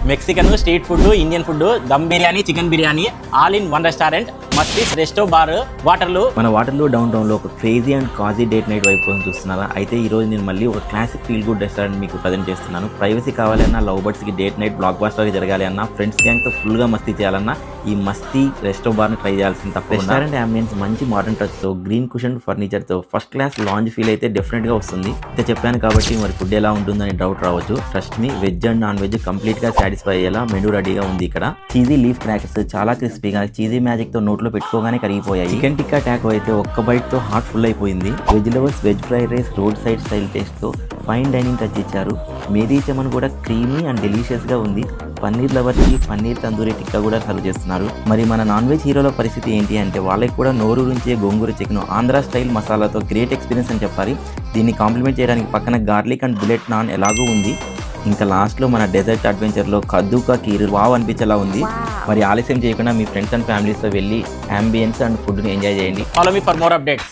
Mexican, street food, Indian food, dum biryani, chicken biryani, all in one restaurant. Mastis resto bar Waterloo. మన Waterloo downtown లో ఒక crazy and cozy date night వైపు కోసం చూస్తున్నారా? అయితే ఈ రోజు నేను మళ్ళీ ఒక క్లాసిక్ ఫీల్ గుడ్ రెస్టారెంట్ మీకు ప్రజెంట్ చేస్తున్నాను. ప్రైవసీ కావాలన్నా, లవ్ బర్డ్స్ కి డేట్ నైట్ బ్లాక్ బాస్టర్ జరగాలి అన్నా, ఫ్రెండ్స్ గ్యాంగ్ తో ఫుల్ గా మస్తీ చేయాలన్నా ఈ మస్తీ రెస్టో బార్ ని ట్రై చేయాల్సిన తప్ప. రెస్టారెంట్ అంబియన్స్ మంచి మోడర్న్ టచ్ తో, గ్రీన్ కుషన్ ఫర్నిచర్ తో ఫస్ట్ క్లాస్ లాంజ్ ఫీల్ అయితే డెఫినెట్ గా వస్తుంది. అయితే చెప్పాను కాబట్టి మరి ఫుడ్ ఎలా ఉంటుందని డౌట్ రావచ్చు. Trust me, veg and non veg complete గా సాటిస్ఫై అయ్యేలా మెనూ రెడీగా ఉంది ఇక్కడ. చీజీ లీఫ్ క్రాకర్స్ చాలా క్రిస్పీగా, చీజీ మ్యాజిక్ తో నోట్లో పెట్టుకోగానే కరిగిపోయాయి. చికెన్ టిక్కా టాకో అయితే ఒక్క బైట్ తో హార్ట్ ఫుల్ అయిపోయింది. Veg lovers veg fried rice road side style taste తో ఫైన్ డైనింగ్ టచ్ ఇచ్చారు. మేరీ చమన్ కూడా క్రీమీ అండ్ డెలిషియస్ గా ఉంది. పన్నీర్ లవర్స్ కి పన్నీర్ తందూరి టిక్కా కూడా సర్వ్ చేస్తున్నారు. మరి మన నాన్ వెజ్ హీరోల పరిస్థితి ఏంటి అంటే, వాళ్ళకి కూడా నోరు నుంచే గోంగూర చికెన్ ఆంధ్ర స్టైల్ మసాలాతో గ్రేట్ ఎక్స్పీరియన్స్ అని చెప్పాలి. దీన్ని కాంప్లిమెంట్ చేయడానికి పక్కన గార్లిక్ అండ్ బుల్లెట్ నాన్ ఎలాగూ ఉంది. ఇంకా లాస్ట్లో మన డెజర్ట్ అడ్వెంచర్లో కద్దుకా కీర్ వావ్ అనిపించేలా ఉంది. మరి ఆలస్యం చేయకుండా మీ ఫ్రెండ్స్ అండ్ ఫ్యామిలీస్తో వెళ్ళి అంబియన్స్ అండ్ ఫుడ్ని ఎంజాయ్ చేయండి. Follow me for more updates.